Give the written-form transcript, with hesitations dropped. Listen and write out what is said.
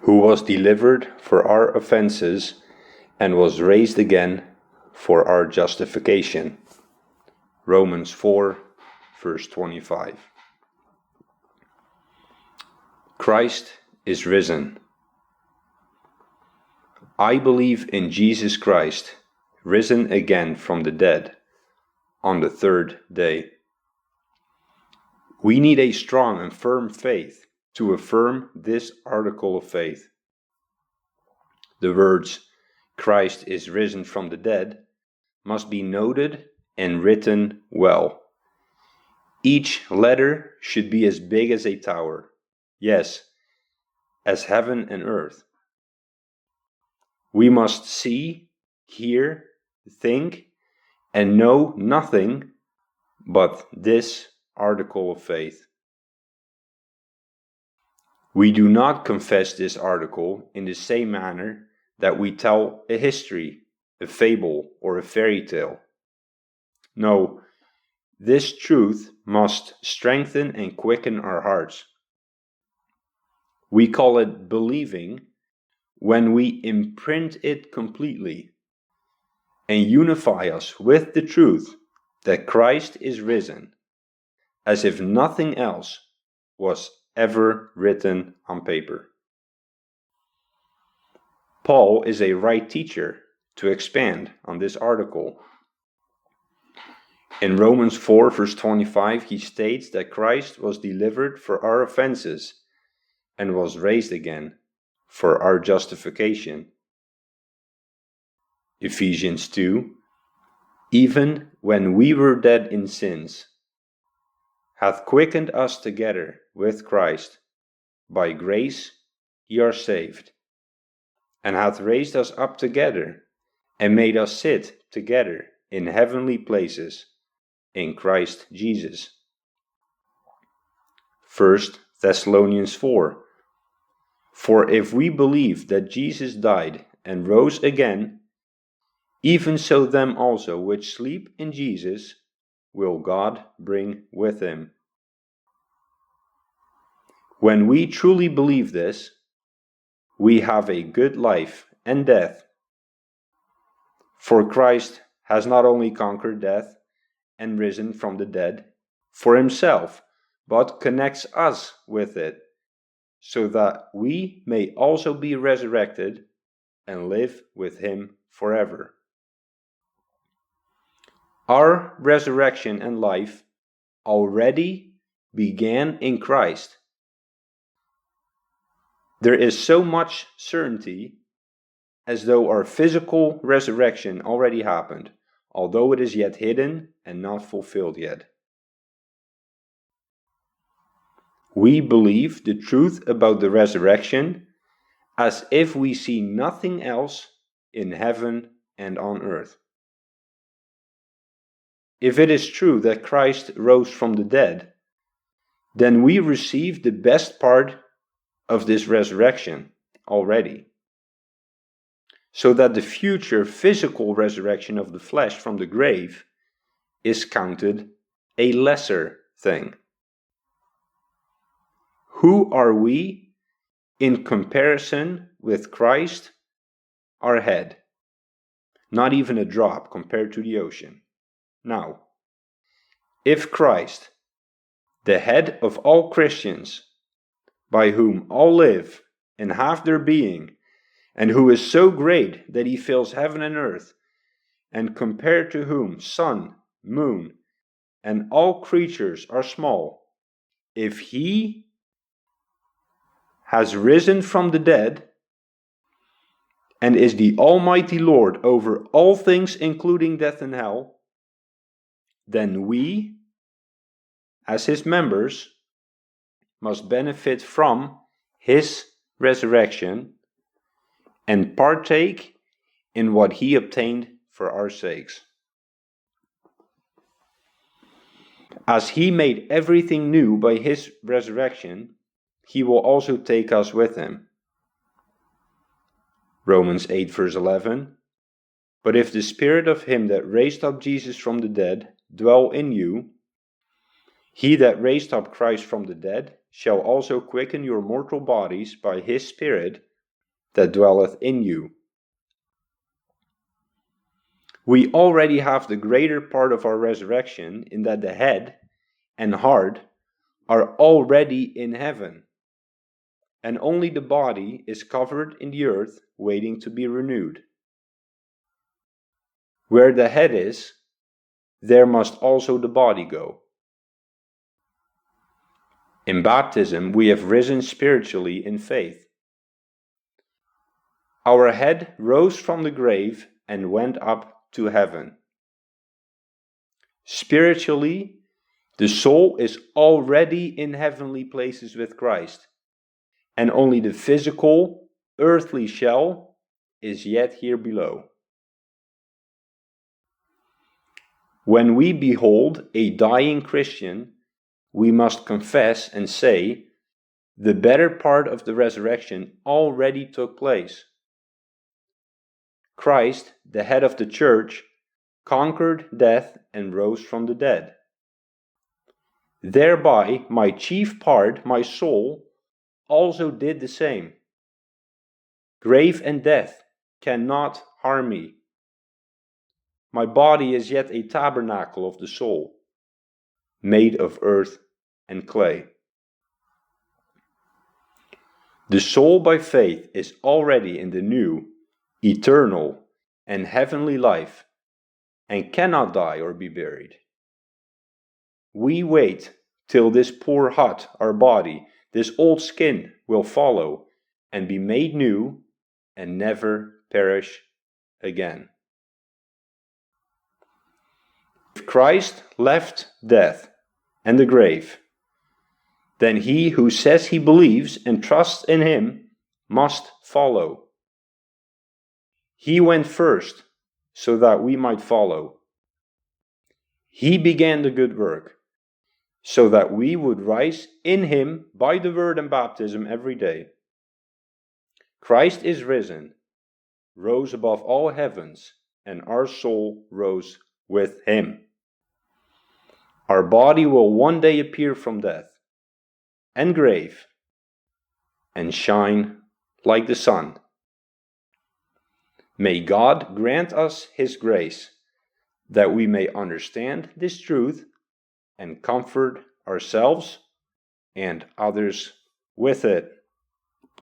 who was delivered for our offences and was raised again for our justification. Romans 4, verse 25. Christ is risen. I believe in Jesus Christ, risen again from the dead on the third day. We need a strong and firm faith to affirm this article of faith. The words, Christ is risen from the dead, must be noted and written well. Each letter should be as big as a tower, yes, as heaven and earth. We must see, hear, think, and know nothing but this article of faith. We do not confess this article in the same manner that we tell a history, a fable, or a fairy tale. No, this truth must strengthen and quicken our hearts. We call it believing when we imprint it completely and unify us with the truth that Christ is risen, as if nothing else was ever written on paper. Paul is a right teacher to expand on this article. In Romans 4, verse 25, he states that Christ was delivered for our offenses and was raised again for our justification. Ephesians 2, even when we were dead in sins, hath quickened us together with Christ. By grace ye are saved, and hath raised us up together, and made us sit together in heavenly places in Christ Jesus. 1 Thessalonians 4. For if we believe that Jesus died and rose again, even so them also which sleep in Jesus will God bring with him. When we truly believe this, we have a good life and death. For Christ has not only conquered death and risen from the dead for himself, but connects us with it, so that we may also be resurrected and live with him forever. Our resurrection and life already began in Christ. There is so much certainty as though our physical resurrection already happened, although it is yet hidden and not fulfilled yet. We believe the truth about the resurrection as if we see nothing else in heaven and on earth. If it is true that Christ rose from the dead, then we receive the best part of this resurrection already, so that the future physical resurrection of the flesh from the grave is counted a lesser thing. Who are we in comparison with Christ, our head? Not even a drop compared to the ocean. Now, if Christ, the head of all Christians, by whom all live and have their being, and who is so great that he fills heaven and earth, and compared to whom sun, moon, and all creatures are small, if he has risen from the dead and is the Almighty Lord over all things including death and hell, then we, as his members, must benefit from his resurrection and partake in what he obtained for our sakes. As he made everything new by his resurrection, he will also take us with him. Romans 8 verse 11. But if the Spirit of him that raised up Jesus from the dead dwell in you, he that raised up Christ from the dead shall also quicken your mortal bodies by his Spirit that dwelleth in you. We already have the greater part of our resurrection in that the head and heart are already in heaven, and only the body is covered in the earth, waiting to be renewed. Where the head is, there must also the body go. In baptism, we have risen spiritually in faith. Our head rose from the grave and went up to heaven. Spiritually, the soul is already in heavenly places with Christ, and only the physical, earthly shell is yet here below. When we behold a dying Christian, we must confess and say, the better part of the resurrection already took place. Christ, the head of the church, conquered death and rose from the dead. Thereby my chief part, my soul, also did the same. Grave and death cannot harm me. My body is yet a tabernacle of the soul, made of earth and clay. The soul by faith is already in the new, eternal, and heavenly life, and cannot die or be buried. We wait till this poor hut, our body, this old skin, will follow and be made new and never perish again. If Christ left death and the grave, then he who says he believes and trusts in him must follow. He went first so that we might follow. He began the good work so that we would rise in him by the word and baptism every day. Christ is risen, rose above all heavens, and our soul rose with him. Our body will one day appear from death and grave and shine like the sun. May God grant us his grace that we may understand this truth and comfort ourselves and others with it.